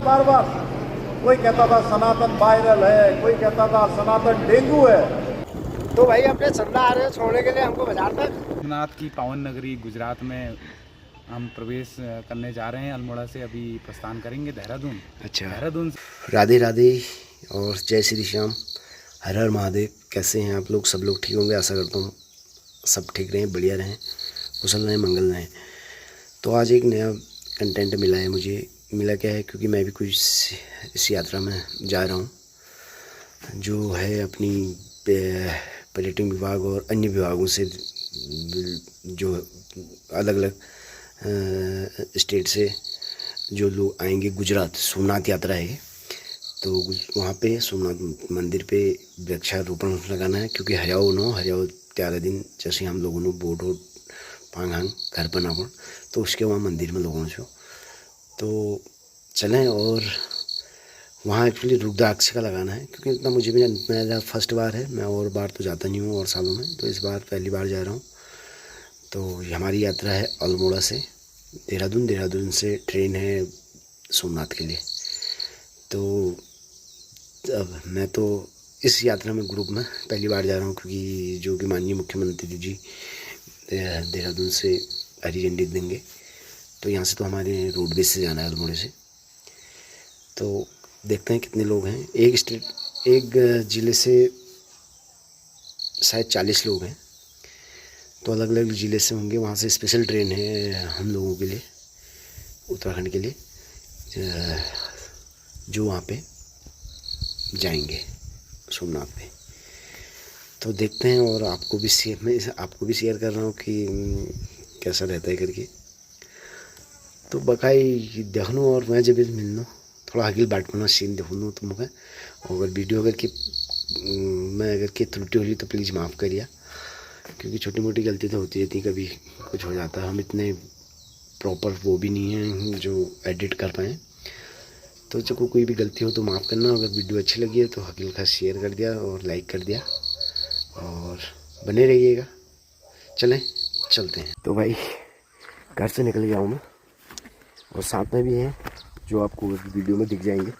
बार बार। कोई कहता था सनातन वायरल है, कोई कहता था सनातन डेंगू है। तो भाई अपने चंदा आ रहे हैं छोड़ने के लिए हमको बाजार तक। सोमनाथ की पावन नगरी गुजरात में हम प्रवेश करने जा रहे हैं। अल्मोड़ा से अभी प्रस्थान करेंगे देहरादून। अच्छा, देहरादून। राधे राधे और जय श्री श्याम, हर हर महादेव। कैसे हैं आप लोग? सब लोग ठीक होंगे, आशा करता हूँ सब ठीक रहें, बढ़िया रहें, कुशल रहें, मंगल रहें। तो आज एक नया कंटेंट मिला है मुझे। मिला क्या है, क्योंकि मैं भी कुछ इस यात्रा में जा रहा हूँ जो है अपनी पर्यटन विभाग और अन्य विभागों से, जो अलग अलग स्टेट से जो लोग आएंगे। गुजरात सोमनाथ यात्रा है, तो वहाँ पे सोमनाथ मंदिर पे वृक्षारोपण लगाना है। क्योंकि हरियाव 13 दिन जैसे हम लोगों ने बोट और पांग घर पर ना पड़, तो उसके वहाँ मंदिर में लोगों से तो चलें। और वहाँ एक्चुअली रुद्राक्ष का लगाना है, क्योंकि इतना मुझे भी मेरा फर्स्ट बार है। मैं और बार तो जाता नहीं हूँ और सालों में, तो इस बार पहली बार जा रहा हूँ। तो हमारी यात्रा है अल्मोड़ा से देहरादून, देहरादून से ट्रेन है सोमनाथ के लिए। तो अब मैं तो इस यात्रा में ग्रुप में पहली बार जा रहा हूँ, क्योंकि जो कि माननीय मुख्यमंत्री जी देहरादून से हरी झंडी देंगे। तो यहाँ से तो हमारे रोडवेज से जाना है अल्मोड़े से। तो देखते हैं कितने लोग हैं। एक ज़िले से शायद 40 लोग हैं, तो अलग अलग ज़िले से होंगे। वहाँ से स्पेशल ट्रेन है हम लोगों के लिए, उत्तराखंड के लिए, जो वहाँ पे जाएंगे सोमनाथ पे। तो देखते हैं, और मैं आपको भी शेयर कर रहा हूँ कि कैसा रहता है करके। तो बकाई देखो, और मैं जब मिलना थोड़ा अगिल बाटना सीन देखूँ तो मुझे, अगर वीडियो अगर की त्रुटि होली तो प्लीज़ माफ़ करिए, क्योंकि छोटी मोटी गलती तो होती रहती, कभी कुछ हो जाता है। हम इतने प्रॉपर वो भी नहीं हैं जो एडिट कर पाएँ। तो जो कोई भी गलती हो तो माफ़ करना। अगर वीडियो अच्छी लगी है तो हकील खास शेयर कर दिया और लाइक कर दिया, और बने रहिएगा। चलते हैं। तो भाई घर से निकल गया हूँ मैं, और साथ में भी हैं जो आपको वीडियो में दिख जाएंगे।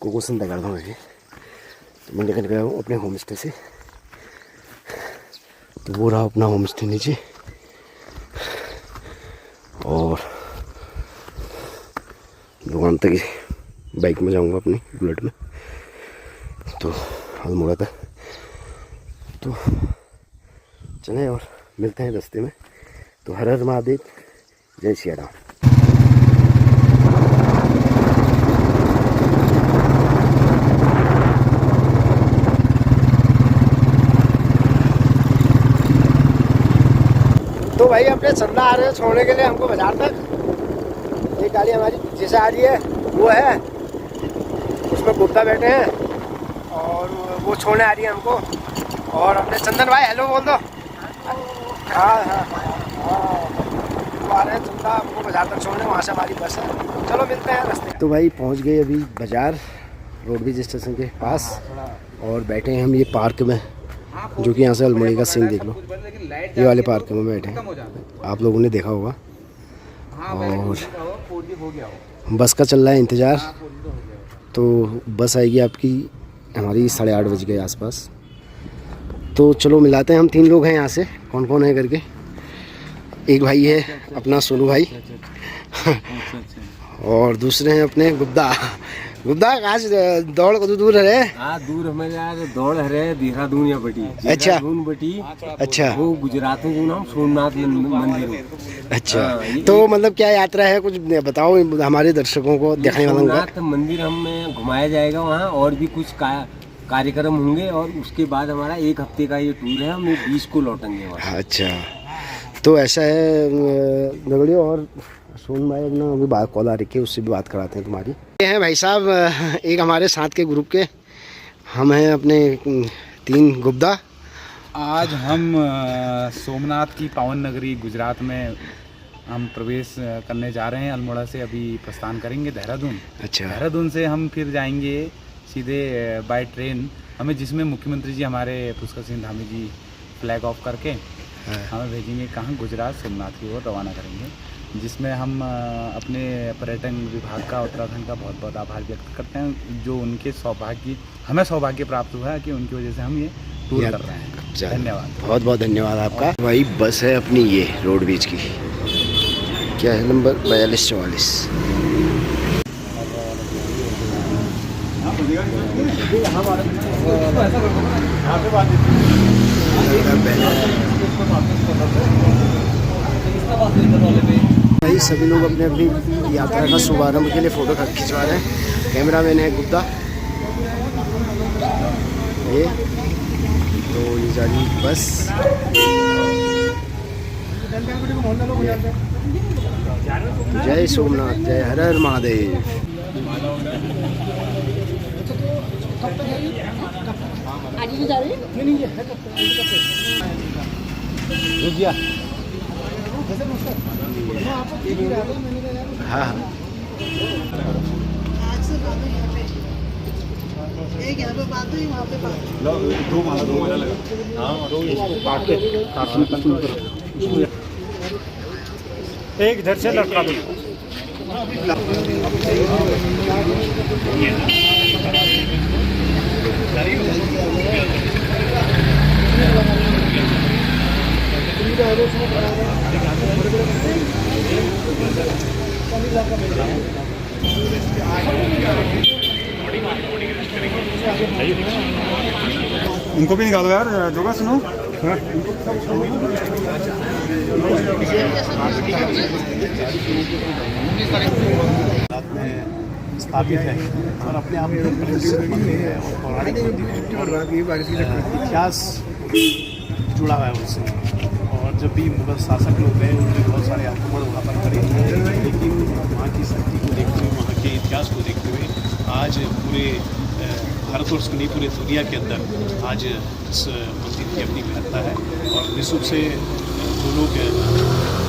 कोको संदा करता हूँ। तो मैं निकल गया हूँ अपने होम स्टे से। तो वो रहा अपना होम स्टे नीचे, और दुकान तक बाइक में जाऊंगा अपनी बुलेट में, तो अल्मोड़ा तक। तो चलें और मिलते हैं रास्ते में। तो हर हर महादेव, जय श्री राम। तो भाई अपने चंदा आ रहे हैं छोड़ने के लिए हमको बाजार तक। एक गाड़ी हमारी जैसे आ रही है वो है, उसमें गुप्ता बैठे हैं और वो छोड़ने आ रही है हमको। और अपने चंदन भाई हेलो बोल दो। हाँ, वो आ रहे हैं चंदा हमको बाजार तक छोड़ने, वहाँ से हमारी बस है। चलो मिलते हैं रास्ते। तो भाई पहुँच गए अभी बाजार, रोडवेज स्टेशन के पास, और बैठे हैं हम ये पार्क में, जो कि यहाँ से अल्मोड़ा का सीन देख लो। ये वाले पार्क में बैठे हैं, आप लोगों ने देखा होगा। और बस का चल रहा है इंतज़ार। तो बस आएगी आपकी हमारी 8:30 बज के आसपास। तो चलो मिलाते हैं, हम 3 लोग हैं यहाँ से, कौन कौन है करके। एक भाई है अपना सोनू भाई, और दूसरे हैं अपने गुप्ता। आज दौड़ को दूर है। हाँ दूर हमारे यार दौड़ है देहरादून या बटी। अच्छा बटी। अच्छा, वो गुजरात में जो नाम सोमनाथ मंदिर। अच्छा, तो मतलब क्या यात्रा है, कुछ बताओ हमारे दर्शकों को देखने वालों को। सोमनाथ मंदिर हमें घुमाया जाएगा वहाँ, और भी कुछ कार्यक्रम होंगे, और उसके बाद हमारा 1 हफ्ते का ये टूर है। हम 20 को लौटेंगे वहाँ। अच्छा, तो ऐसा है नगड़ियो। और सोन भाई अपना अभी बात कॉल आ रही है, उससे भी बात कराते हैं तुम्हारी। ये हैं भाई साहब, एक हमारे साथ के ग्रुप के, हम हैं अपने 3 गुप्ता। आज हम सोमनाथ की पावन नगरी गुजरात में हम प्रवेश करने जा रहे हैं। अल्मोड़ा से अभी प्रस्थान करेंगे देहरादून। अच्छा, देहरादून से हम फिर जाएंगे सीधे बाय ट्रेन, हमें जिसमें मुख्यमंत्री जी हमारे Pushkar Singh Dhami G flag of करके हमें भेजेंगे कहाँ, गुजरात सोमनाथ की ओर रवाना करेंगे। जिसमें हम अपने पर्यटन विभाग का, उत्तराखंड का बहुत बहुत आभार व्यक्त करते हैं, जो उनके हमें सौभाग्य प्राप्त हुआ है कि उनकी वजह से हम ये टूर कर रहे हैं। धन्यवाद, बहुत बहुत धन्यवाद आपका। भाई बस है अपनी ये रोडवेज की, क्या है नंबर 4244। भाई सभी लोग अपने अपनी यात्रा का शुभारंभ के लिए फ़ोटो खिंचवा रहे हैं। कैमरा मैन है गुप्ता, ये तो ये जा रही बस। जय सोमनाथ, जय हर हर महादेव। हाँ हाँ एक यहाँ पे बात हुई, वहाँ पे बात। दो माला लगा। हाँ, तो इसको काट के एक इधर से लटका दो। उनको भी निकालो यार, जोगा सुनो। स्थापित है और अपने आप में है और पौराणिक इतिहास जुड़ा हुआ है उससे। और जब भी मुगल शासक लोग गए, उन्होंने बहुत सारे आक्रमण वहाँ पर करे, लेकिन वहाँ की शक्ति को देखते हुए, वहाँ के इतिहास को देखते हुए आज पूरे भारतवर्ष की नहीं, पूरे दुनिया के अंदर आज इस मंदिर की अपनी महत्ता है। और निश्चित रूप से जो लोग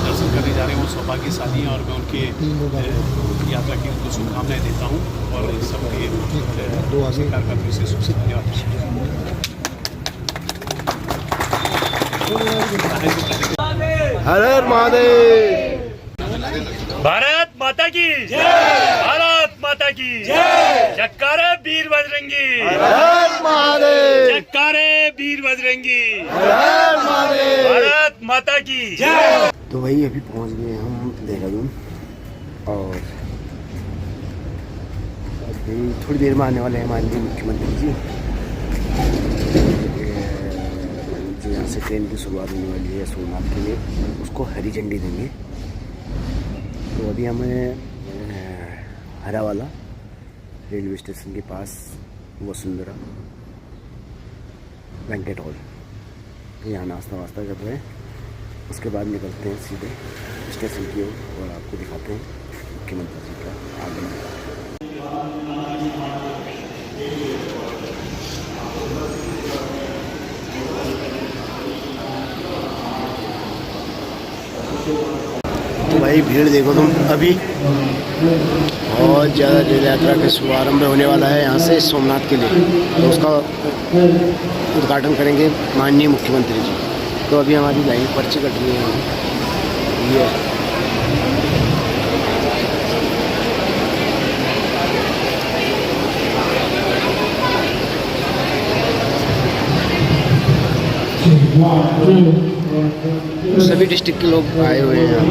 दर्शन करने जा रहे हैं वो सौभाग्यशाली हैं और मैं उनके यात्रा की उनको शुभकामनाएं देता हूँ और सबके सरकार का विशेष रूप से धन्यवाद। हर हर महादेव। भारत माता की जय, भारत माता की जय। जयकारे वीर बजरंगी, हर हर महादेव। जयकारे वीर बजरंगी, हर हर महादेव। भारत माता की जय। तो वही अभी पहुंच गए हम देहरादून और अभी थोड़ी देर में आने वाले हैं माननीय मुख्यमंत्री जी, जो यहाँ से ट्रेन की शुरुआत होने वाली है सोमनाथ के लिए, उसको हरी झंडी देंगे। तो अभी हमें हरावाला रेलवे स्टेशन के पास वसुंधरा बैंकेट हॉल, यहाँ नाश्ता वास्ता कर रहे हैं। उसके बाद निकलते हैं सीधे स्टेशन की ओर और आपको दिखाते हैं मुख्यमंत्री जी का आगमन। तो भाई भीड़ देखो तुम, अभी बहुत ज़्यादा रेल यात्रा का शुभारंभ होने वाला है यहाँ से सोमनाथ के लिए, तो उसका उद्घाटन करेंगे माननीय मुख्यमंत्री जी। तो अभी हमारी लाइन पर्ची कट रही है ये। सभी डिस्ट्रिक्ट के लोग आए हुए हैं यहाँ।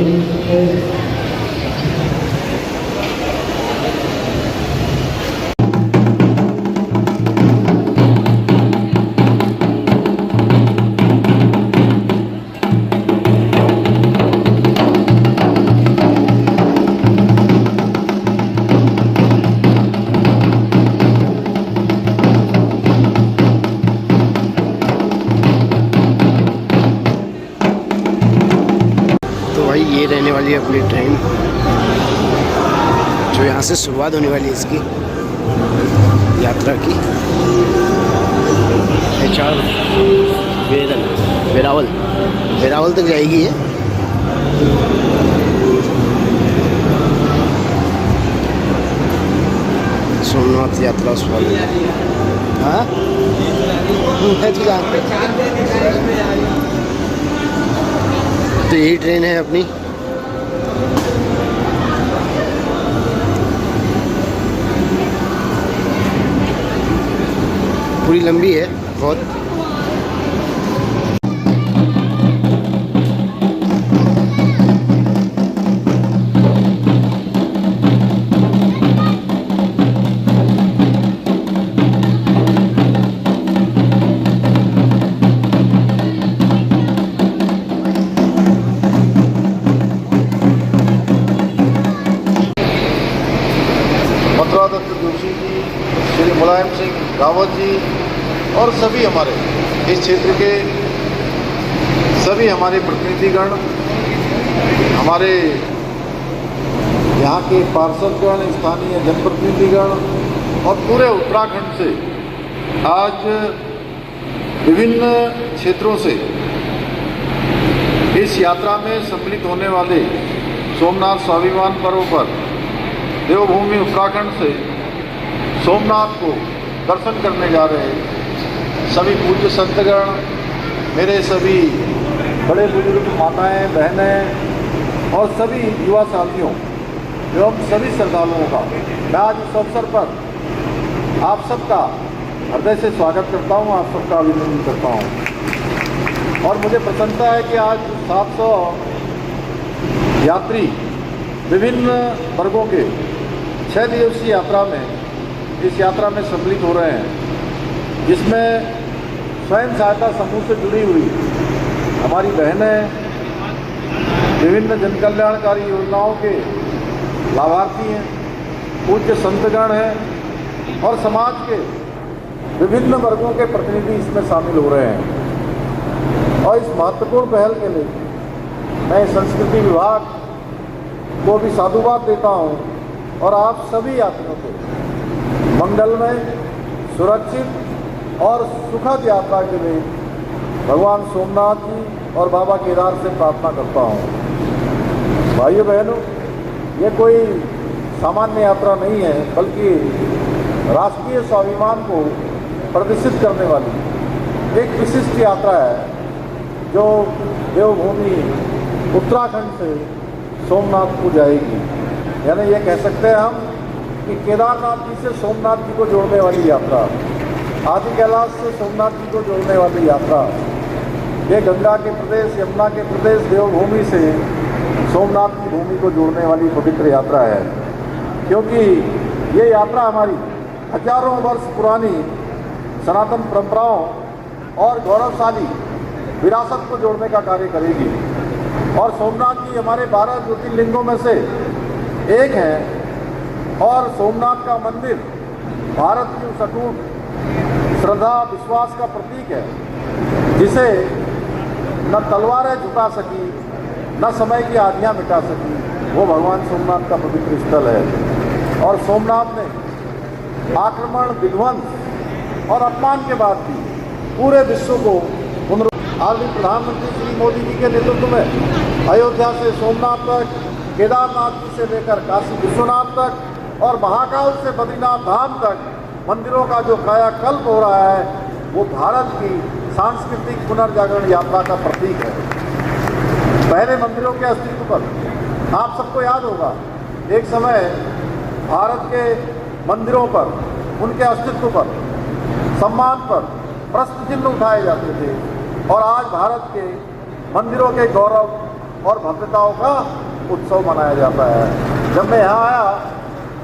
ये रहने वाली है अपनी ट्रेन, जो यहाँ से शुरुआत होने वाली है इसकी यात्रा की। HR वेरावल तक जाएगी ये। सोमनाथ यात्रा स्वागत। हाँ तो यही ट्रेन है अपनी। पूरी लंबी है बहुत। मथुरा दत्त जोशी जी, श्री मुलायम सिंह रावत जी और सभी हमारे इस क्षेत्र के सभी हमारे प्रतिनिधिगण, हमारे यहाँ के पार्षदगण, स्थानीय जनप्रतिनिधिगण और पूरे उत्तराखंड से आज विभिन्न क्षेत्रों से इस यात्रा में सम्मिलित होने वाले सोमनाथ स्वाभिमान पर्व पर देवभूमि उत्तराखंड से सोमनाथ को दर्शन करने जा रहे हैं। सभी पूज्य संतगण, मेरे सभी बड़े बुजुर्ग माताएं, बहनें और सभी युवा साथियों एवं सभी श्रद्धालुओं का मैं आज इस अवसर पर आप सबका हृदय से स्वागत करता हूं, आप सबका अभिनंदन करता हूं। और मुझे प्रसन्नता है कि आज 700 यात्री विभिन्न वर्गों के 6 दिवसीय यात्रा में इस यात्रा में सम्मिलित हो रहे हैं, जिसमें स्वयं सहायता समूह से जुड़ी हुई हमारी बहनें, विभिन्न जनकल्याणकारी योजनाओं के लाभार्थी हैं, पूज्य संतगण हैं और समाज के विभिन्न वर्गों के प्रतिनिधि इसमें शामिल हो रहे हैं। और इस महत्वपूर्ण पहल के लिए मैं संस्कृति विभाग को भी साधुवाद देता हूं और आप सभी यात्रियों को मंगलमय, सुरक्षित और सुखद यात्रा के लिए भगवान सोमनाथ जी और बाबा केदार से प्रार्थना करता हूं। भाइयों बहनों, ये कोई सामान्य यात्रा नहीं है, बल्कि राष्ट्रीय स्वाभिमान को प्रदर्शित करने वाली एक विशिष्ट यात्रा है, जो देवभूमि उत्तराखंड से सोमनाथ को जाएगी। यानी ये कह सकते हैं हम कि केदारनाथ जी से सोमनाथ जी को जोड़ने वाली यात्रा, आदि कैलाश से सोमनाथ जी को जोड़ने वाली यात्रा, ये गंगा के प्रदेश, यमुना के प्रदेश देवभूमि से सोमनाथ की भूमि को जोड़ने वाली पवित्र यात्रा है। क्योंकि ये यात्रा हमारी हजारों वर्ष पुरानी सनातन परंपराओं और गौरवशाली विरासत को जोड़ने का कार्य करेगी। और सोमनाथ जी हमारे 12 ज्योतिर्लिंगों में से एक है और सोमनाथ का मंदिर भारत की उस अटूट श्रद्धा विश्वास का प्रतीक है, जिसे न तलवारें झुका सकी, न समय की आधियाँ मिटा सकी। वो भगवान सोमनाथ का पवित्र स्थल है। और सोमनाथ ने आक्रमण, विध्वंस और अपमान के बाद भी पूरे विश्व को आज भी प्रधानमंत्री श्री मोदी जी के नेतृत्व में अयोध्या से सोमनाथ तक, केदारनाथ जी से लेकर काशी विश्वनाथ तक और महाकाल से बद्रीनाथ धाम तक मंदिरों का जो कायाकल्प हो रहा है, वो भारत की सांस्कृतिक पुनर्जागरण यात्रा का प्रतीक है। पहले मंदिरों के अस्तित्व पर आप सबको याद होगा, एक समय भारत के मंदिरों पर, उनके अस्तित्व पर, सम्मान पर प्रश्न चिन्ह उठाए जाते थे। और आज भारत के मंदिरों के गौरव और भव्यताओं का उत्सव मनाया जाता है। जब मैं यहाँ आया,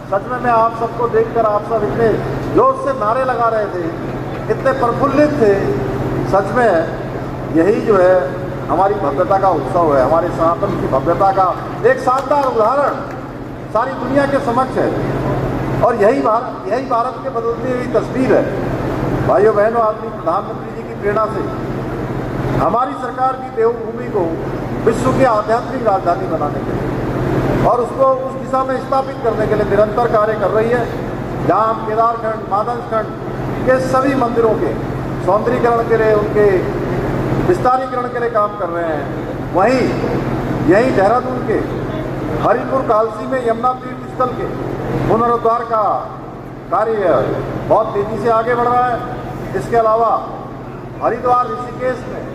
सच में मैं आप सबको देखकर आप सब इतने जोश से नारे लगा रहे थे, इतने प्रफुल्लित थे। सच में यही जो है हमारी भव्यता का उत्सव है, हमारे सनातन की भव्यता का एक शानदार उदाहरण सारी दुनिया के समक्ष है। और यही भारत के बदलती हुई तस्वीर है। भाइयों बहनों, आदरणीय प्रधानमंत्री जी की प्रेरणा से हमारी सरकार भी देवभूमि को विश्व की आध्यात्मिक राजधानी बनाने के लिए और उसको उस दिशा में स्थापित करने के लिए निरंतर कार्य कर रही है। जहाँ हम केदारखंड, मादंसखंड के सभी मंदिरों के सौंदर्यीकरण के लिए, उनके विस्तारीकरण के लिए काम कर रहे हैं, वहीं यहीं देहरादून के हरिपुर कालसी में यमुना तीर्थ स्थल के पुनरुद्धार का कार्य बहुत तेजी से आगे बढ़ रहा है। इसके अलावा हरिद्वार ऋषिकेश में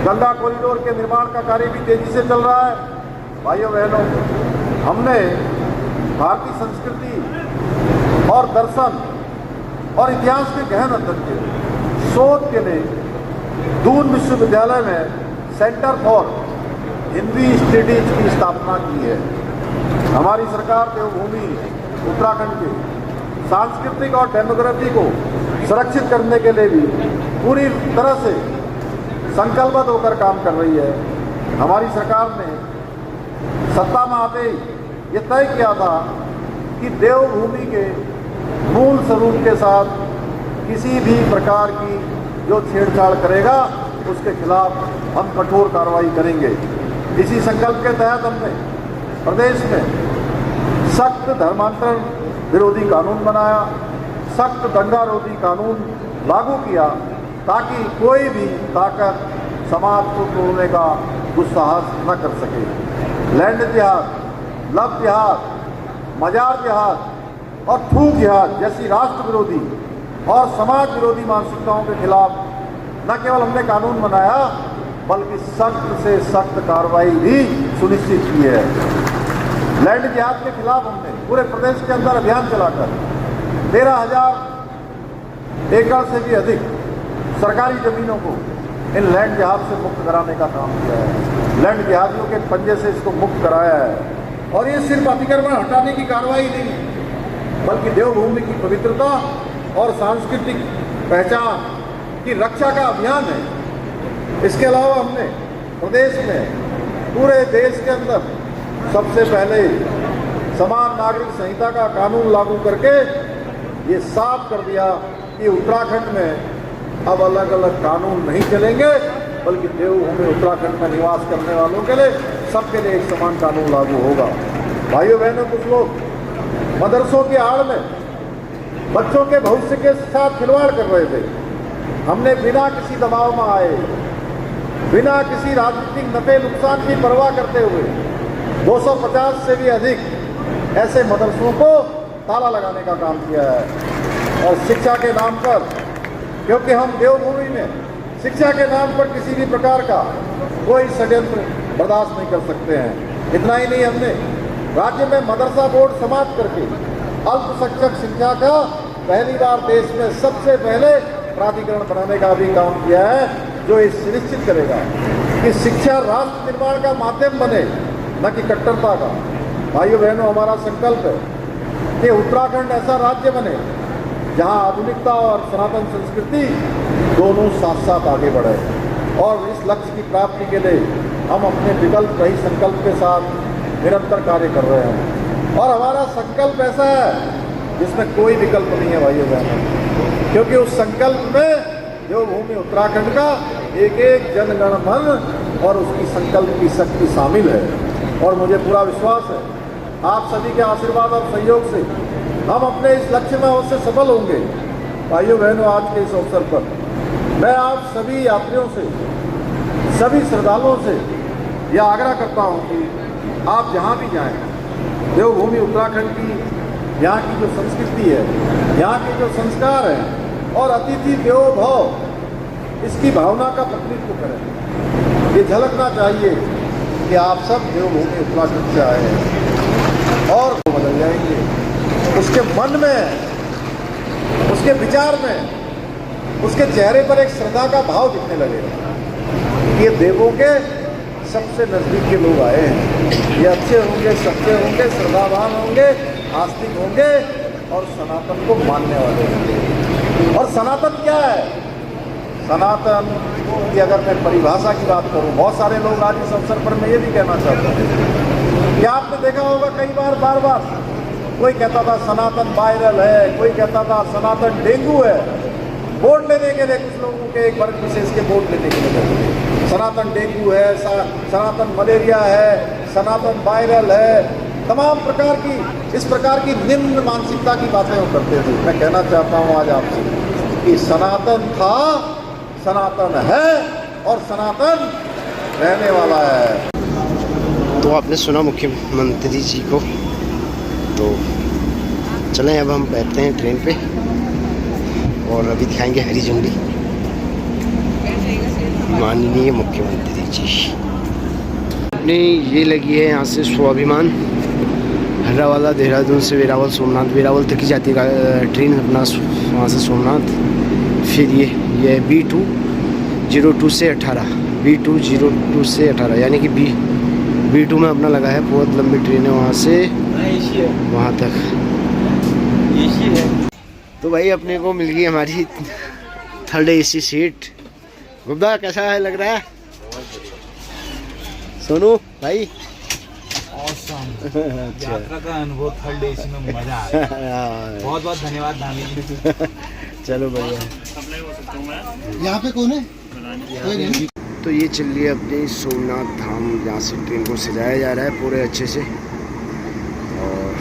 गंगा कॉरिडोर के निर्माण का कार्य भी तेजी से चल रहा है। भाइयों बहनों, हमने भारतीय संस्कृति और दर्शन और इतिहास के गहन अध्ययन किए। शोध के लिए दून विश्वविद्यालय में सेंटर फॉर हिंदी स्टडीज की स्थापना की है। हमारी सरकार देवभूमि उत्तराखंड के सांस्कृतिक और डेमोग्राफी को सुरक्षित करने के लिए भी पूरी तरह से संकल्पबद्ध होकर काम कर रही है। हमारी सरकार ने सत्ता में आते ही ये तय किया था कि देवभूमि के मूल स्वरूप के साथ किसी भी प्रकार की जो छेड़छाड़ करेगा उसके खिलाफ हम कठोर कार्रवाई करेंगे। इसी संकल्प के तहत हमने प्रदेश में सख्त धर्मांतरण विरोधी कानून बनाया, सख्त दंगारोधी कानून लागू किया, ताकि कोई भी ताकत समाज को तोड़ने का दुस्साहस न कर सके। लैंड जिहाद, लव जिहाद, मजार जिहाद और थूक जिहाद जैसी राष्ट्र विरोधी और समाज विरोधी मानसिकताओं के खिलाफ न केवल हमने कानून बनाया बल्कि सख्त से सख्त कार्रवाई भी सुनिश्चित की है। लैंड जिहाद के खिलाफ हमने पूरे प्रदेश के अंदर अभियान चलाकर 13,000 एकड़ से भी अधिक सरकारी जमीनों को इन लैंड जिहाद से मुक्त कराने का काम किया है। लैंड जिहादियों के पंजे से इसको मुक्त कराया है। और ये सिर्फ अतिक्रमण हटाने की कार्रवाई नहीं बल्कि देवभूमि की पवित्रता और सांस्कृतिक पहचान की रक्षा का अभियान है। इसके अलावा हमने प्रदेश में पूरे देश के अंदर सबसे पहले समान नागरिक संहिता का कानून लागू करके ये साफ कर दिया कि उत्तराखंड में अब अलग अलग कानून नहीं चलेंगे बल्कि देवभूमि उत्तराखंड में निवास करने वालों के लिए सबके लिए एक समान कानून लागू होगा। भाइयों बहनों, कुछ लोग मदरसों की आड़ में बच्चों के भविष्य के साथ खिलवाड़ कर रहे थे। हमने बिना किसी दबाव में आए, बिना किसी राजनीतिक नफे नुकसान की परवाह करते हुए 250 से भी अधिक ऐसे मदरसों को ताला लगाने का काम किया है। और शिक्षा के नाम पर, क्योंकि हम देवभूमि में शिक्षा के नाम पर किसी भी प्रकार का कोई षड्यंत्र बर्दाश्त नहीं कर सकते हैं। इतना ही नहीं, हमने राज्य में मदरसा बोर्ड समाप्त करके अल्पसंख्यक शिक्षा का पहली बार देश में सबसे पहले प्राधिकरण बनाने का भी काम किया है, जो ये सुनिश्चित करेगा कि शिक्षा राष्ट्र निर्माण का माध्यम बने, न कि कट्टरता का। भाइयों बहनों, हमारा संकल्प है कि उत्तराखंड ऐसा राज्य बने जहां आधुनिकता और सनातन संस्कृति दोनों साथ साथ आगे बढ़े। और इस लक्ष्य की प्राप्ति के लिए हम अपने विकल्प रहित संकल्प के साथ निरंतर कार्य कर रहे हैं। और हमारा संकल्प ऐसा है जिसमें कोई विकल्प नहीं है भाइयों बहनों, क्योंकि उस संकल्प में देवभूमि उत्तराखंड का एक एक जनगण मन और उसकी संकल्प की शक्ति शामिल है। और मुझे पूरा विश्वास है आप सभी के आशीर्वाद और सहयोग से हम अपने इस लक्ष्य में अवश्य सफल होंगे। भाइयों बहनों, आज के इस अवसर पर मैं आप सभी यात्रियों से, सभी श्रद्धालुओं से यह आग्रह करता हूं कि आप जहां भी जाएं, देवभूमि उत्तराखंड की यहाँ की जो संस्कृति है, यहाँ के जो संस्कार हैं और अतिथि देवो भव, इसकी भावना का प्रतिनिधित्व करें। ये झलकना चाहिए कि आप सब देवभूमि उत्तराखंड से आए हैं और वो बदल जाएंगे। उसके मन में, उसके विचार में, उसके चेहरे पर एक श्रद्धा का भाव दिखने लगेगा। ये देवों के सबसे नज़दीक के लोग आए हैं। ये अच्छे होंगे, सच्चे होंगे, श्रद्धावान होंगे, आस्तिक होंगे और सनातन को मानने वाले होंगे। और सनातन क्या है? सनातन की अगर मैं परिभाषा की बात करूं, बहुत सारे लोग आज इस अवसर पर मैं ये भी कहना चाहता हूँ कि आपने देखा होगा कई बार बार कोई कहता था सनातन वायरल है, कोई कहता था सनातन डेंगू है। वोट लेने के लिए कुछ लोगों के एक वर्ग विशेष के वोट लेने के लिए कहते थे सनातन डेंगू है, सनातन मलेरिया है, सनातन वायरल है। तमाम प्रकार की, इस प्रकार की निम्न मानसिकता की बातें वो करते थे। मैं कहना चाहता हूँ आज आपसे कि सनातन था, सनातन है और सनातन रहने वाला है। तो आपने सुना मुख्यमंत्री जी को, तो चलें अब हम बैठते हैं ट्रेन पे और अभी दिखाएंगे हरी झंडी माननीय मुख्यमंत्री जी। अपनी ये लगी है यहाँ से स्वाभिमान हर्रावाला, देहरादून से वेरावल, सोमनाथ, वेरावल तक की जाती है ट्रेन अपना, वहाँ से सोमनाथ, फिर ये B202 से 18, B202 से 18 यानी कि B2 में अपना लगा है। बहुत लंबी ट्रेन है वहाँ से वहाँ तक। तो भाई अपने को मिल गई हमारी 3rd AC सीट। गुप्ता कैसा है लग रहा है सोनू भाई? यात्रा का अनुभव 3rd AC में मजा आया। बहुत बहुत धन्यवाद धामी जी। चलो बढ़िया। यहाँ पे कौन है? कोई नहीं। तो ये चल रही है अपनी सोमनाथ धाम, जहाँ से ट्रेन को सजाया जा रहा है पूरे अच्छे से। और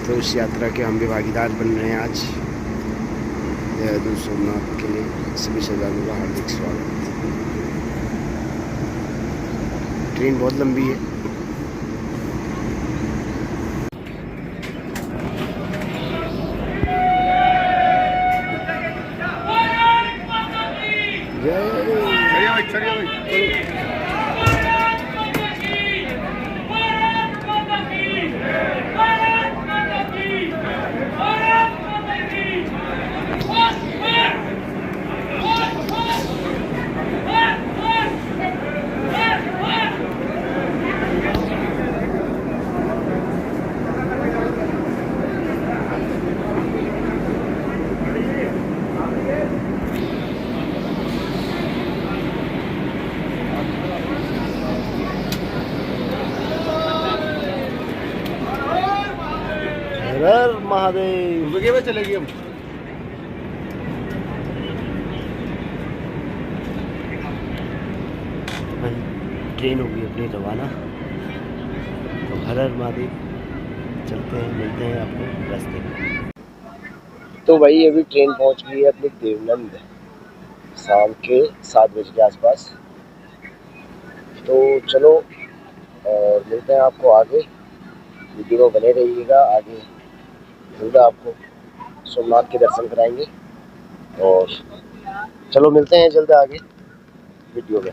तो इस यात्रा के हम भी भागीदार बन रहे हैं आज। देहरादून सोमनाथ के लिए सभी श्रद्धालुओं का हार्दिक स्वागत। ट्रेन बहुत लंबी है। हर महादेव। चलेगी हम। ट्रेन होगी अपनी रवाना। तो हर महादेव, चलते हैं, मिलते हैं आपको रास्ते में। तो भाई अभी ट्रेन पहुंच गई है अपनी देवनंद, शाम के 7 बजे के आसपास। तो चलो और मिलते हैं आपको आगे। वीडियो में बने रहिएगा, आगे जल्द आपको सोमनाथ के दर्शन कराएंगे। और चलो मिलते हैं जल्द आगे वीडियो में।